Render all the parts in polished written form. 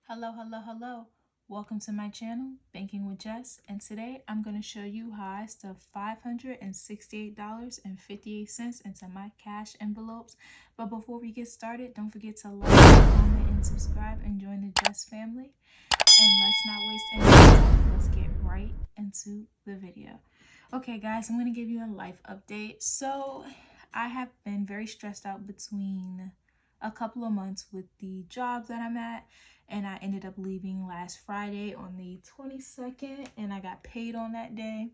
Hello. Welcome to my channel, Banking with Jess, and today I'm going to show you how I stuffed $568.58 into my cash envelopes. But before we get started, don't forget to like, comment, and subscribe and join the Jess family. And let's not waste any more time. Let's get right into the video. Okay, guys, I'm going to give you a life update. So I have been very stressed out between a couple of months with the job that I'm at, and I ended up leaving last Friday on the 22nd, and I got paid on that day.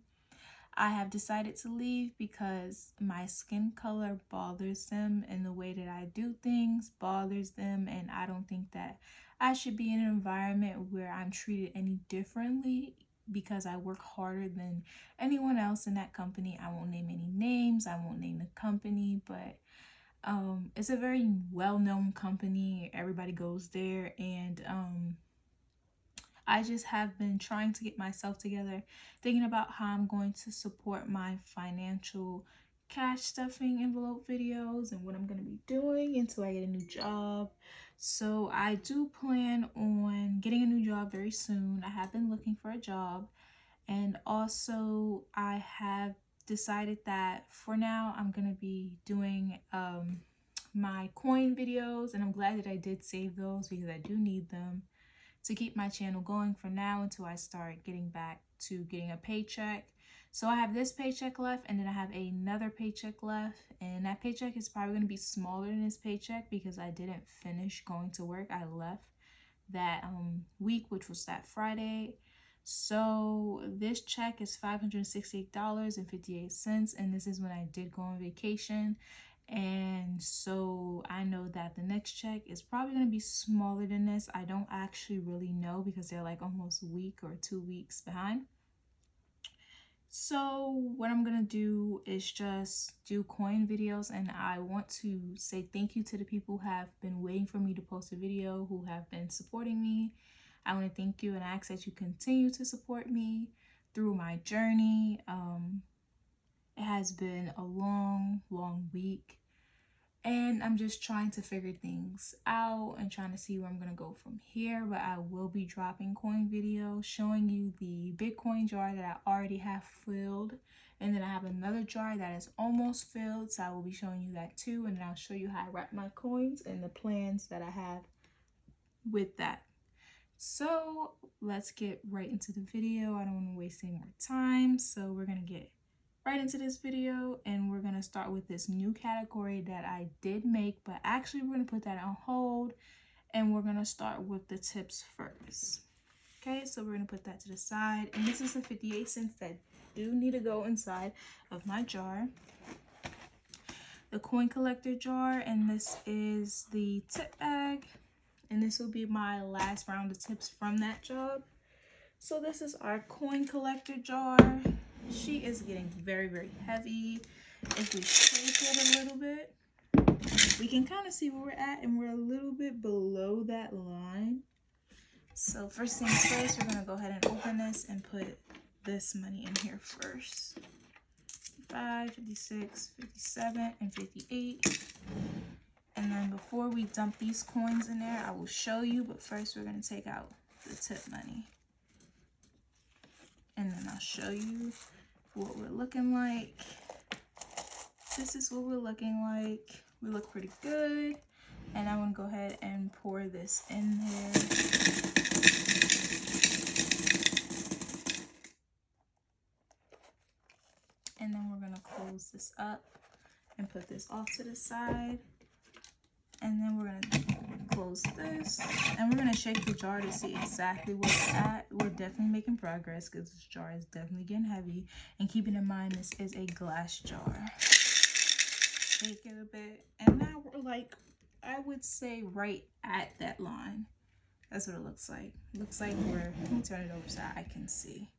I have decided to leave because my skin color bothers them, and the way that I do things bothers them, and I don't think that I should be in an environment where I'm treated any differently because I work harder than anyone else in that company. I won't name any names, I won't name the company, but it's a very well-known company. Everybody goes there, and I just have been trying to get myself together, thinking about how I'm going to support my financial cash stuffing envelope videos and what I'm going to be doing until I get a new job. So I do plan on getting a new job very soon. I have been looking for a job, and also I have decided that for now I'm going to be doing my coin videos, and I'm glad that I did save those because I do need them to keep my channel going for now until I start getting back to getting a paycheck. So I have this paycheck left, and then I have another paycheck left, and that paycheck is probably going to be smaller than this paycheck because I didn't finish going to work. I left that week, which was that Friday. So this check is $568.58, and this is when I did go on vacation. And so I know that the next check is probably going to be smaller than this. I don't actually really know because they're like almost a week or 2 weeks behind. So what I'm going to do is just do coin videos, and I want to say thank you to the people who have been waiting for me to post a video, who have been supporting me. I want to thank you and ask that you continue to support me through my journey. It has been a long week, and I'm just trying to figure things out and trying to see where I'm going to go from here. But I will be dropping coin videos showing you the Bitcoin jar that I already have filled. And then I have another jar that is almost filled. So I will be showing you that too. And then I'll show you how I wrap my coins and the plans that I have with that. So let's get right into the video. I don't want to waste any more time. So we're going to get right into this video, and we're going to start with this new category that I did make, but actually we're going to put that on hold, and we're going to start with the tips first. Okay, so we're going to put that to the side, and this is the 58 cents that do need to go inside of my jar, the coin collector jar, and this is the tip bag, and this will be my last round of tips from that job. So this is our coin collector jar. She is getting very heavy. If we shake it a little bit, we can kind of see where we're at, and we're a little bit below that line. So first things first, we're going to go ahead and open this and put this money in here first. 55, 56, 57, and 58. And then before we dump these coins in there, I will show you, but first we're going to take out the tip money. And then I'll show you what we're looking like. This is what we're looking like. We look pretty good. And I'm going to go ahead and pour this in there. And then we're going to close this up and put this off to the side. And then we're going to close this, and we're going to shake the jar to see exactly where it's at. We're definitely making progress because this jar is definitely getting heavy, and keeping in mind this is a glass jar. Shake it a bit, and now we're like, I would say right at that line. That's what it looks like. Looks like we're, let me turn it over so I can see.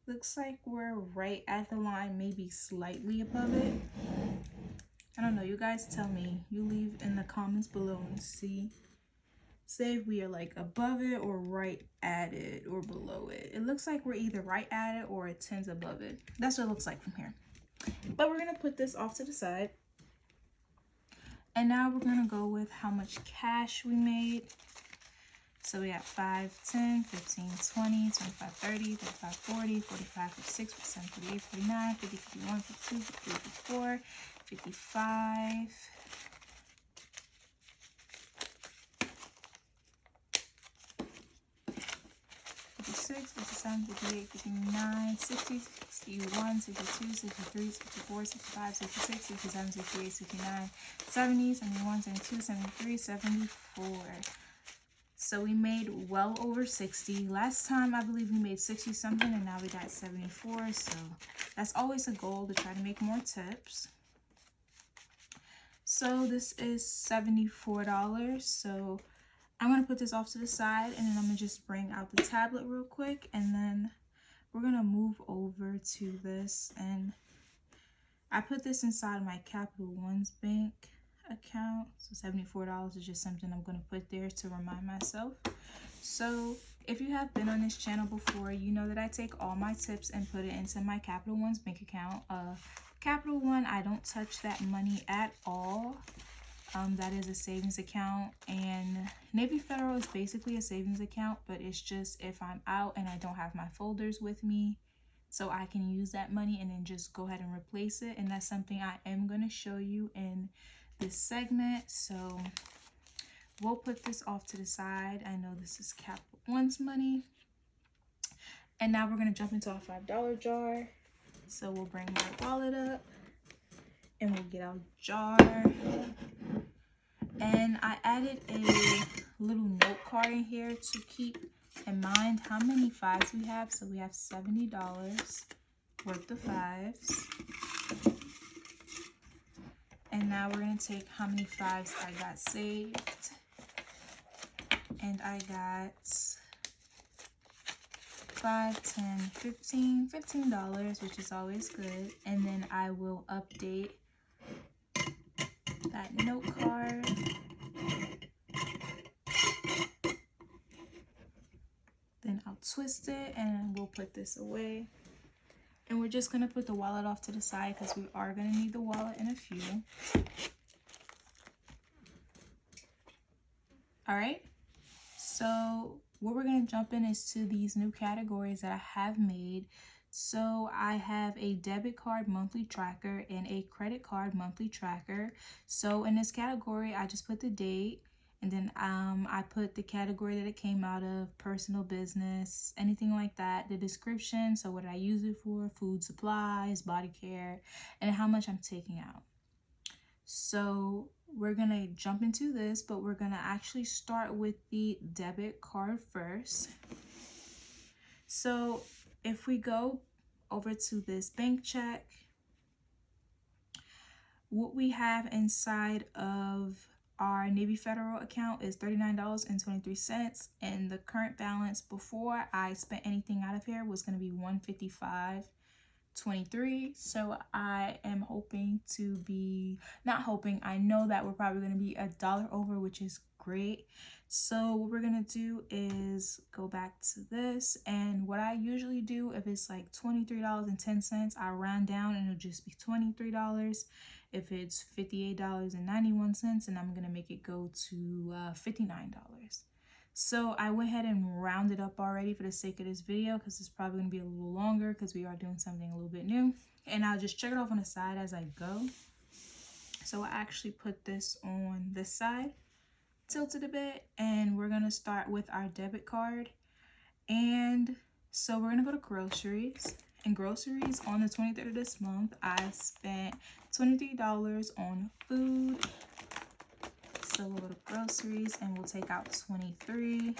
Looks like we're right at the line, maybe slightly above it. I don't know, you guys tell me. You leave in the comments below and see. Say if we are like above it or right at it or below it. It looks like we're either right at it or it tends above it. That's what it looks like from here. But we're going to put this off to the side. And now we're going to go with how much cash we made. So we got 5, 10, 15, 20, 25, 30, 35, 40, 45, 46, 47, 48, 49, 50, 51, 52, 53, 54, 55, 56, 57, 58, 59, 60, 61, 62, 63, 64, 65, 66, 67, 68, 69, 70, 71, 72, 73, 74. So we made well over 60. Last time I believe we made 60 something and now we got 74. So that's always a goal, to try to make more tips. So this is $74. So I'm going to put this off to the side and then I'm going to just bring out the tablet real quick, and then we're going to move over to this. And I put this inside my Capital One's bank account. So $74 is just something I'm going to put there to remind myself. So if you have been on this channel before, you know that I take all my tips and put it into my Capital One's bank account. Capital One, I don't touch that money at all. That is a savings account, and Navy Federal is basically a savings account, but it's just if I'm out and I don't have my folders with me, so I can use that money and then just go ahead and replace it. And that's something I am going to show you in this segment. So we'll put this off to the side. I know this is Capital One's money. And now we're going to jump into our $5 jar. So we'll bring my wallet up and we'll get our jar. And I added a little note card in here to keep in mind how many fives we have. So we have $70 worth of fives. And now we're going to take how many fives I got saved. And I got 5, 10, 15, $15, which is always good. And then I will update that note card. Then I'll twist it and we'll put this away. And we're just going to put the wallet off to the side because we are going to need the wallet in a few. All right. So what we're going to jump in is to these new categories that I have made. So I have a debit card monthly tracker and a credit card monthly tracker. So in this category, I just put the date, and then I put the category that it came out of, personal, business, anything like that, the description, so what I use it for, food supplies, body care, and how much I'm taking out. So we're going to jump into this, but we're going to actually start with the debit card first. So if we go over to this bank check, what we have inside of our Navy Federal account is $39.23, and the current balance before I spent anything out of here was going to be $155.23. So I am hoping to be, not hoping, I know that we're probably going to be $1 over, which is great. So what we're going to do is go back to this, and what I usually do, if it's like $23.10, I round down and it'll just be $23. If it's $58.91, and I'm going to make it go to $59. So I went ahead and rounded up already for the sake of this video, because it's probably going to be a little longer because we are doing something a little bit new. And I'll just check it off on the side as I go. So I actually put this on this side, tilted a bit, and we're going to start with our debit card. And so we're going to go to groceries. And groceries, on the 23rd of this month, I spent $23 on food. So we'll go to groceries and we'll take out $23.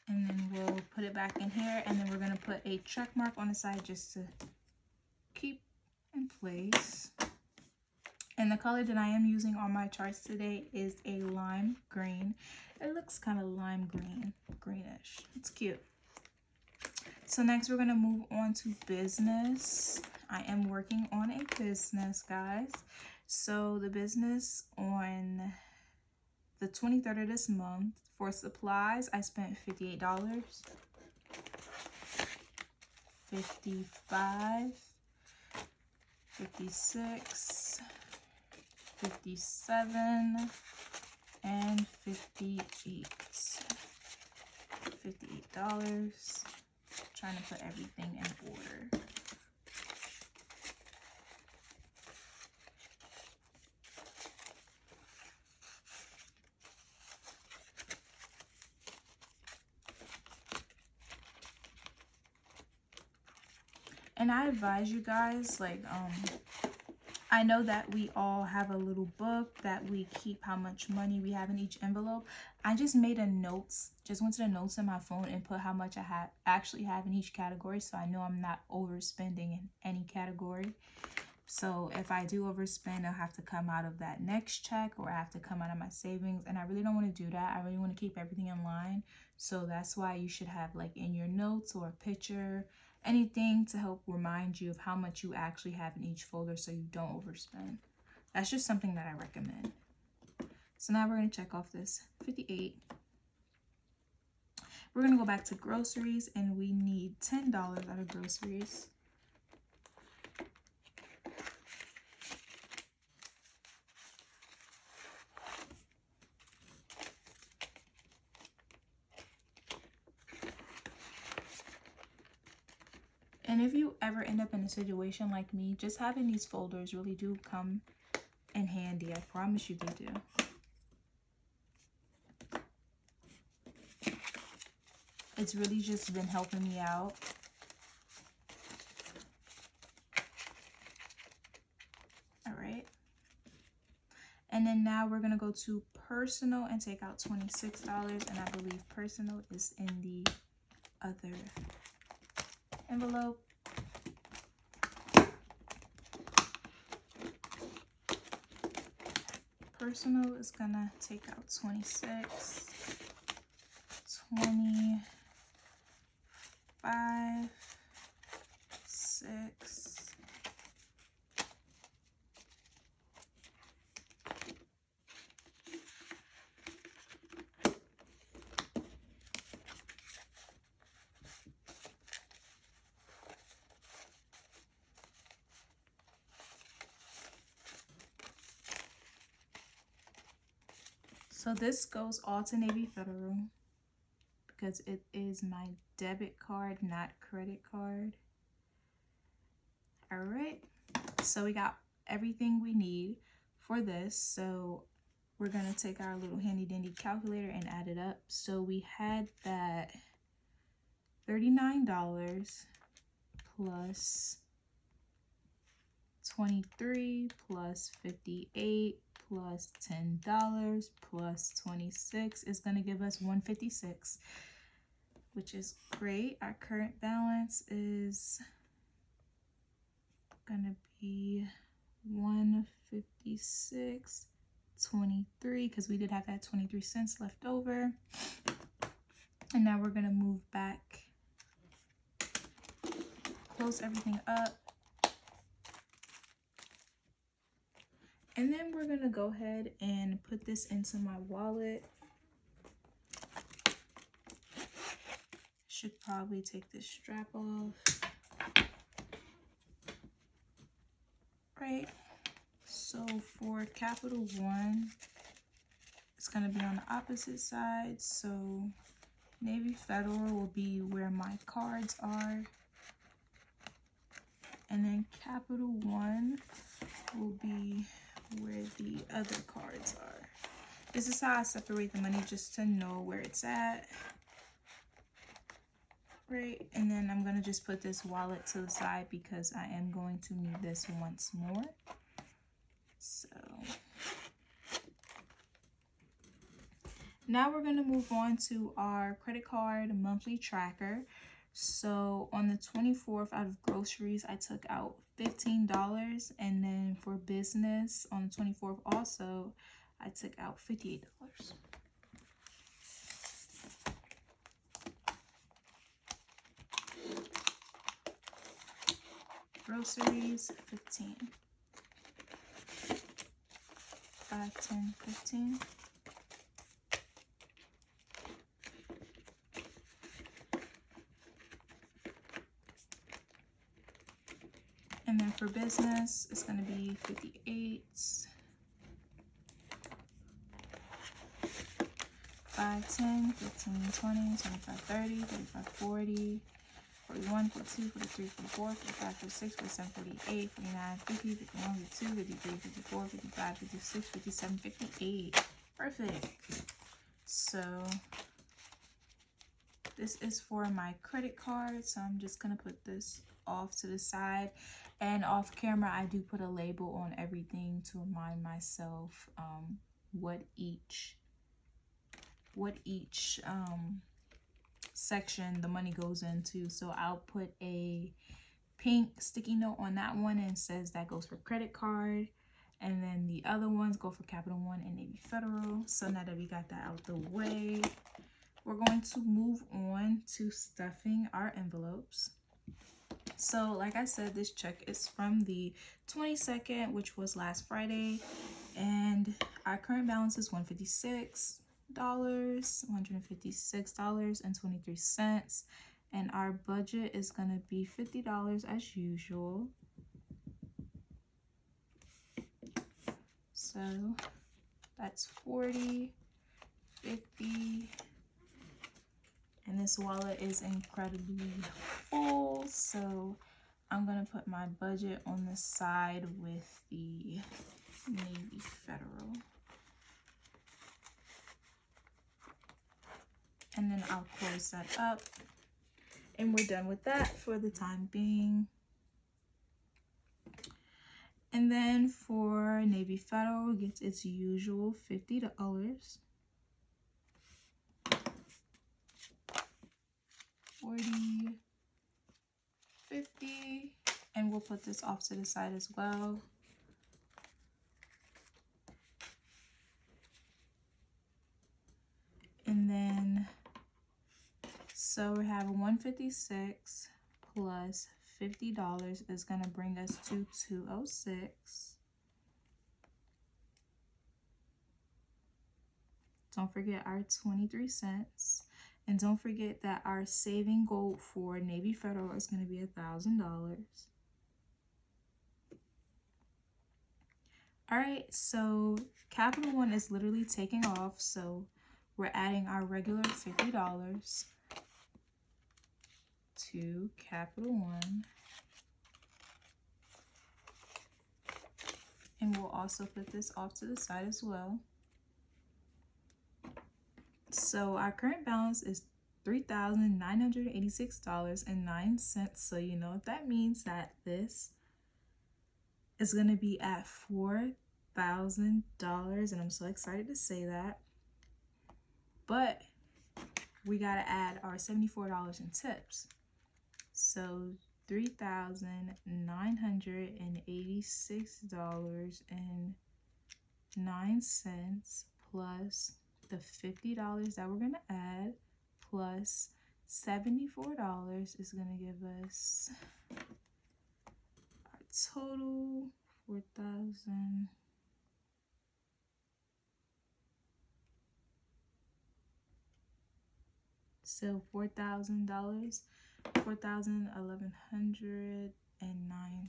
And then we'll put it back in here, and then we're going to put a check mark on the side just to keep in place. And the color that I am using on my charts today is a lime green. It looks kind of lime green, greenish. It's cute. So next we're going to move on to business. I am working on a business, guys. So the business on the 23rd of this month, for supplies, I spent $58. 55, 56, 57, and 58. $58. Trying to put everything in order. And I advise you guys, like, I know that we all have a little book that we keep how much money we have in each envelope. I just made a notes, just went to the notes on my phone and put how much I actually have in each category, so I know I'm not overspending in any category. So if I do overspend, I'll have to come out of that next check, or I have to come out of my savings, and I really don't want to do that. I really want to keep everything in line. So that's why you should have, like, in your notes or a picture, anything to help remind you of how much you actually have in each folder so you don't overspend. That's just something that I recommend. So now we're going to check off this 58. We're going to go back to groceries, and we need $10 out of groceries. And if you ever end up in a situation like me, just having these folders really do come in handy. I promise you they do. It's really just been helping me out. All right. And then now we're going to go to personal and take out $26. And I believe personal is in the other envelope. Personal is gonna take out 26, 25, 6, so this goes all to Navy Federal because it is my debit card, not credit card. All right, so we got everything we need for this. So we're gonna take our little handy dandy calculator and add it up. So we had that $39 plus 23 plus 58 plus $10 plus 26 is going to give us 156, which is great. Our current balance is going to be 156.23 because we did have that 23 cents left over. And now we're going to move back, close everything up. And then we're going to go ahead and put this into my wallet. Should probably take this strap off. Right. So for Capital One, it's going to be on the opposite side. So Navy Federal will be where my cards are. And then Capital One will be where the other cards are. This is how I separate the money, just to know where it's at. Right, and then I'm gonna just put this wallet to the side because I am going to need this once more. So now we're gonna move on to our credit card monthly tracker. So on the 24th, out of groceries, I took out $15, and then for business on the 24th also, I took out $58. Groceries, 15. 5, 10, 15. And then for business, it's going to be 58, 5, 10, 15, 20, 25, 30, 35, 40, 41, 42, 43, 44, 45, 46, 47, 48, 49, 50, 51, 52, 53, 54, 55, 56, 57, 58. Perfect. So this is for my credit card. So I'm just going to put this off to the side. And off camera, I do put a label on everything to remind myself what each section the money goes into. So I'll put a pink sticky note on that one and it says that goes for credit card, and then the other ones go for Capital One and Navy Federal. So now that we got that out the way, we're going to move on to stuffing our envelopes. So like I said, this check is from the 22nd, which was last Friday, and our current balance is $156.23, and our budget is going to be $50 as usual. So that's 40, 50, and this wallet is incredibly full, so I'm gonna put my budget on the side with the Navy Federal. And then I'll close that up. And we're done with that for the time being. And then for Navy Federal, gets its usual $50. 40, 50, and we'll put this off to the side as well. And then, so we have 156 plus $50 is going to bring us to 206. Don't forget our 23 cents. And don't forget that our saving goal for Navy Federal is going to be $1,000. All right, so Capital One is literally taking off. So we're adding our regular $50 to Capital One. And we'll also put this off to the side as well. So our current balance is $3,986.09. So you know what that means, that this is going to be at $4,000, and I'm so excited to say that. But we got to add our $74 in tips. So $3,986.09 plus the $50 that we're going to add plus $74 is going to give us our total $4,000. So $4,000, $4,109.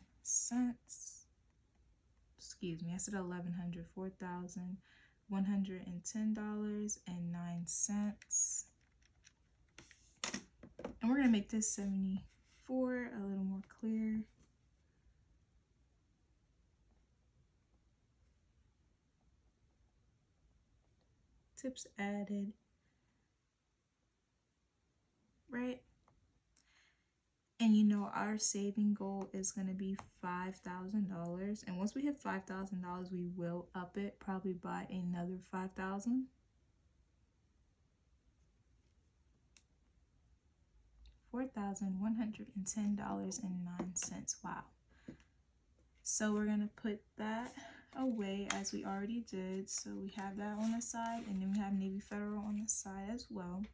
Excuse me, I said 1,100. $4,110.09. And we're gonna make this 74 a little more clear. Tips added. Right? And you know our saving goal is going to be $5,000. And once we hit $5,000, we will up it probably by another $5,000. $4,110.09. Wow. So we're going to put that away as we already did. So we have that on the side, and then we have Navy Federal on the side as well.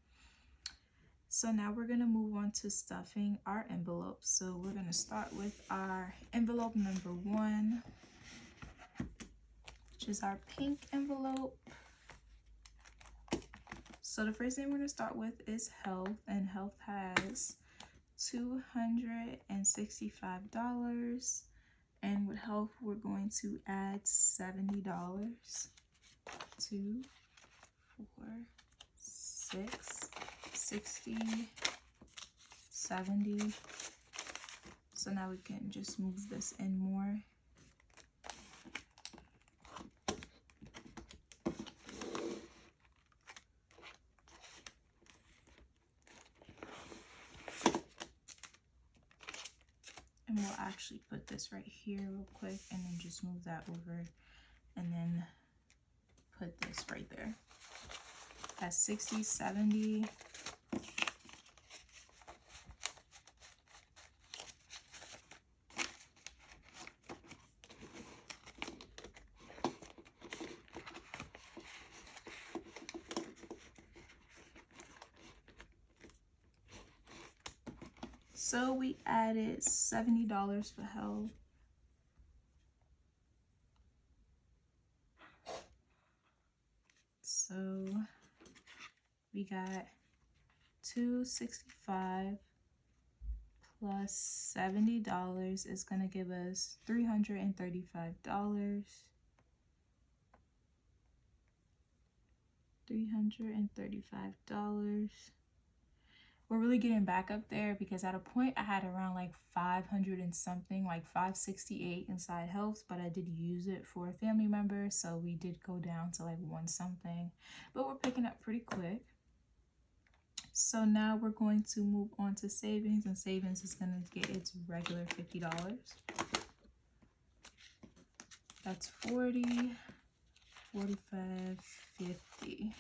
So now we're going to move on to stuffing our envelopes. So we're going to start with our envelope number 1, which is our pink envelope. So the first thing we're going to start with is health, and health has $265. And with health, we're going to add $70. 2, 4, 6, 60, 70. So now we can just move this in more. And we'll actually put this right here real quick and then just move that over and then put this right there. That's 60, 70. So we added $70 for health. So we got $265 plus $70 is gonna give us $335. $335. We're really getting back up there because at a point I had around like 500 and something, like 568 inside health, but I did use it for a family member, so we did go down to like 1 something, but we're picking up pretty quick. So now we're going to move on to savings, and savings is going to get its regular $50. That's 40, 45, 50.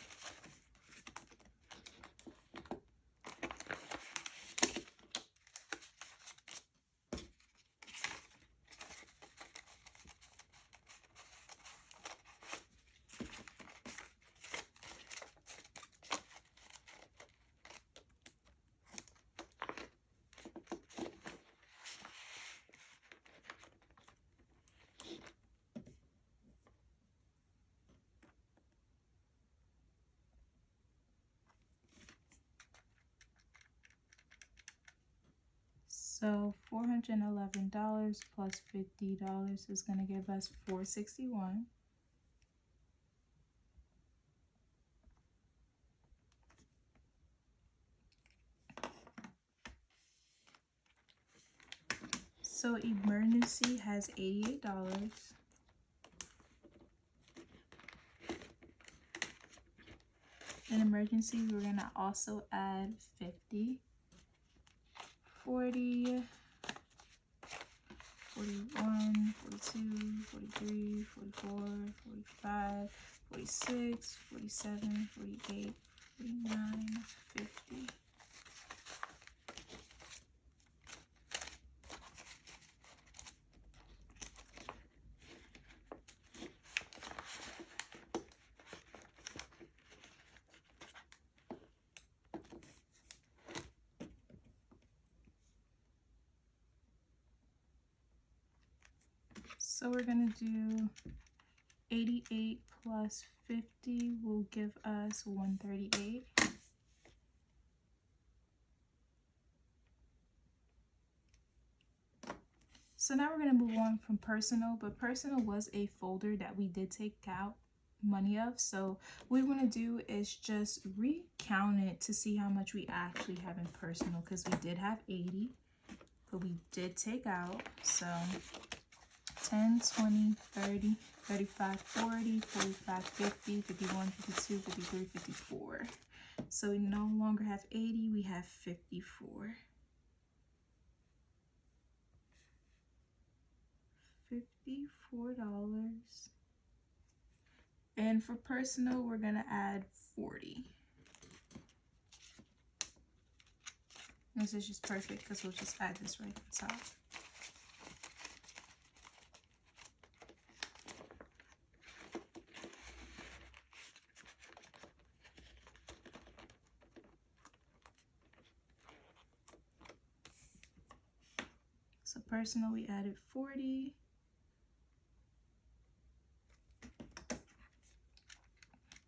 So $411 plus $50 is going to give us $461. So emergency has $88. In emergency, we're going to also add 50. 40, 41, 42, 43, 44, 45, 46, 47, 48, 49, 50. So we're going to do 88 plus 50 will give us 138. So now we're going to move on from personal, but personal was a folder that we did take out money of. So what we want to do is just recount it to see how much we actually have in personal, because we did have 80, but we did take out. So 10, 20, 30, 35, 40, 45, 50, 51, 52, 53, 54. So we no longer have 80, we have 54. $54. And for personal, we're going to add 40. This is just perfect because we'll just add this right on top. So personal, we added 40.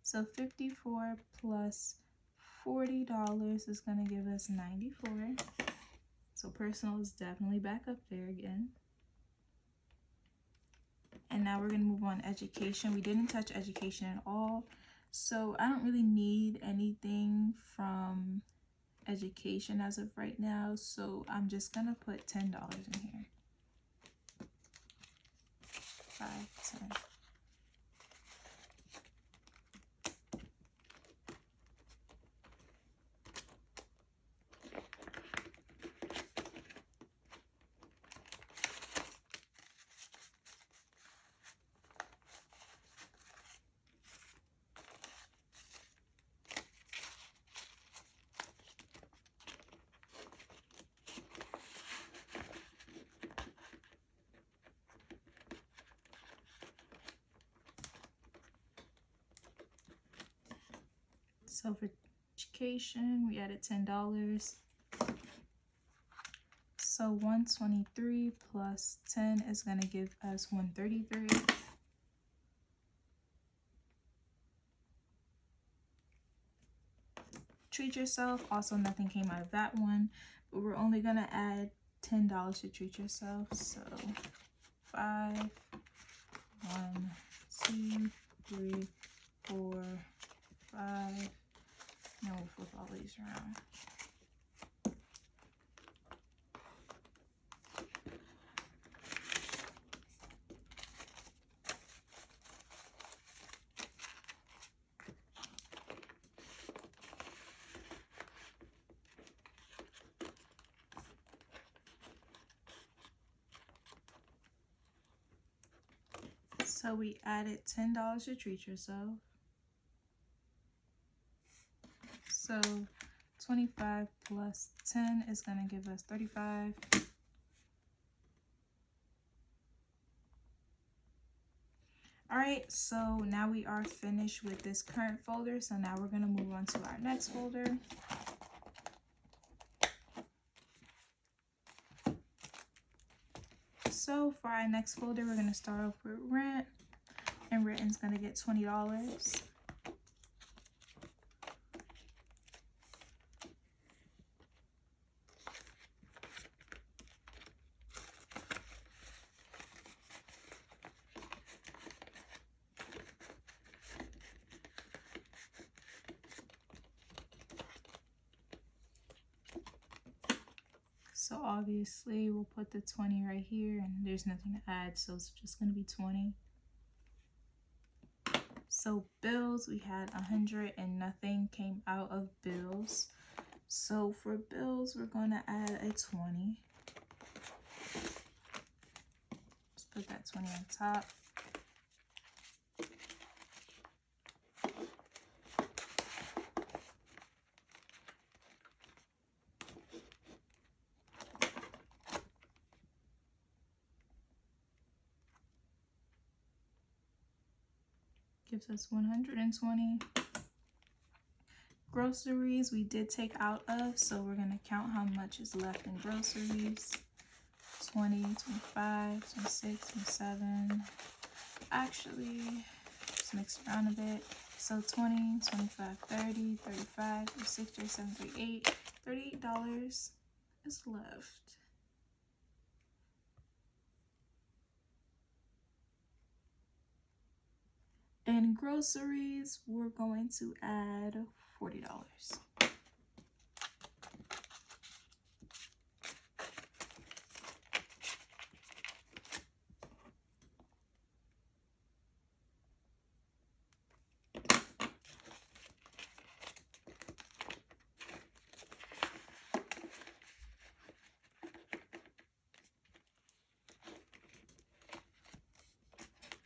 So 54 plus $40 is going to give us 94. So personal is definitely back up there again. And now we're going to move on to education. We didn't touch education at all. So I don't really need anything from education as of right now. So I'm just going to put $10 in here. 5, 10. So for education, we added $10. So 123 plus 10 is going to give us 133. Treat yourself. Also, nothing came out of that one, but we're only going to add $10 to treat yourself. So 5, 1, 2, 3, 4, 5. Now we'll flip all these around. So we added $10 to treat yourself. So 25 plus 10 is going to give us 35. All right, so now we are finished with this current folder. So now we're going to move on to our next folder. So for our next folder, we're going to start off with rent, and rent is going to get $20. So obviously we'll put the 20 right here, and there's nothing to add, so it's just going to be 20. So bills, we had 100 and nothing came out of bills. So for bills, we're going to add a 20. Let's put that 20 on top. Gives us 120. Groceries we did take out of, so we're going to count how much is left in groceries. 20, 25, 26, 27. Actually, just mix it around a bit. So 20, 25, 30, 35, 36, 37, 38. $38 is left. In groceries, we're going to add $40.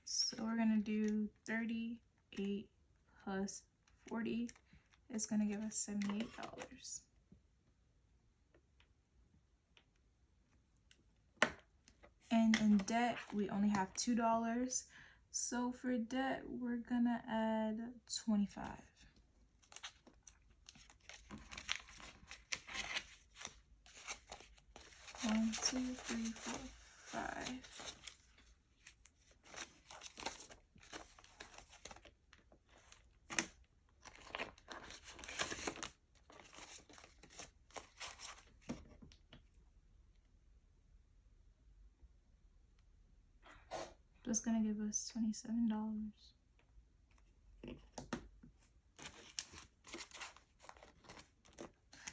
So we're going to do 38 plus 40 is going to give us $78. And in debt, we only have $2. So for debt, we're going to add 25. One, two, three, four, 5. it's gonna give us $27.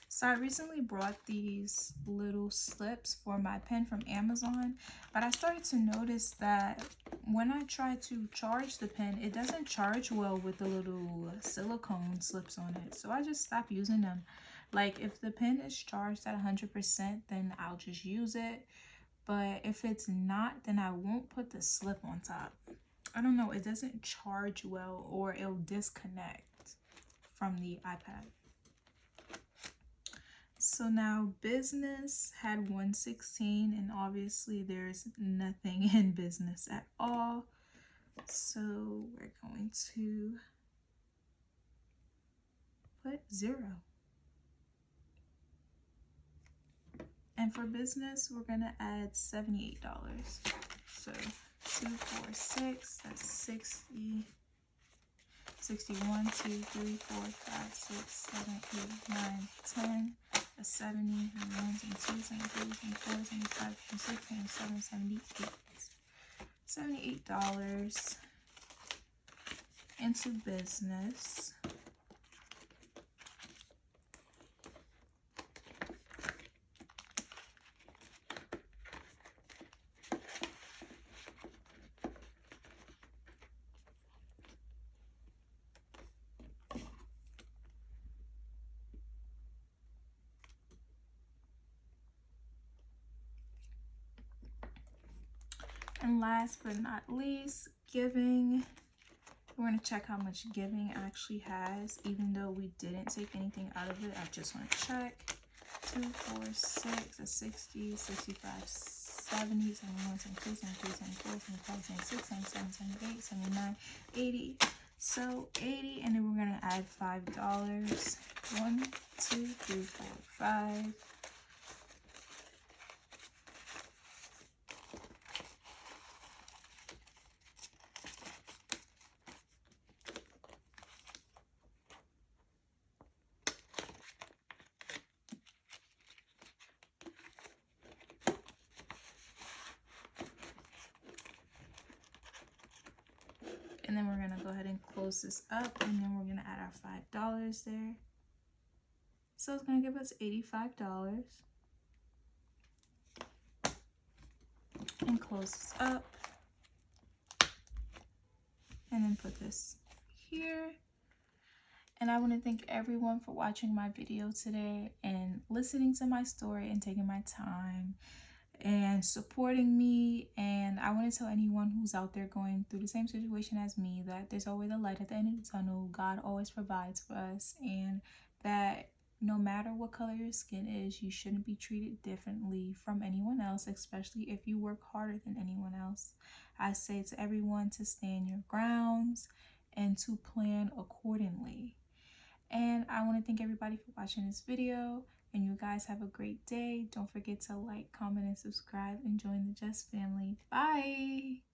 So I recently brought these little slips for my pen from Amazon, but I started to notice that when I try to charge the pen, it doesn't charge well with the little silicone slips on it. So I just stopped using them. Like if the pen is charged at 100%, then I'll just use it. But if it's not, then I won't put the slip on top. I don't know, it doesn't charge well, or it'll disconnect from the iPad. So now business had 116, and obviously there's nothing in business at all. So we're going to put 0. And for business, we're gonna add $78. So 2, 4, 6, that's 60. 61, 2, 3, 4, 5, 6, 7, 8, 9, 10. That's 70, 1, 2, 73, 74, 75, 76, 77, 78. $78 into business. And last but not least, giving. We're going to check how much giving actually has, even though we didn't take anything out of it. I just want to check. 2, 4, 6, that's 60, 65, 70, 71, 72, 73, 74, 75, 76, 77, 78, 79, 80. So 80, and then we're going to add $5. 1, 2, 3, 4, 5. And then we're going to go ahead and close this up, and then we're going to add our $5 there. So it's going to give us $85. And close this up. And then put this here. And I want to thank everyone for watching my video today and listening to my story and taking my time and supporting me. And I want to tell anyone who's out there going through the same situation as me that there's always a light at the end of the tunnel. God always provides for us, and that no matter what color your skin is, you shouldn't be treated differently from anyone else, especially if you work harder than anyone else. I say to everyone to stand your grounds and to plan accordingly. And I want to thank everybody for watching this video. And you guys have a great day. Don't forget to like, comment, and subscribe, and join the Jes family. Bye!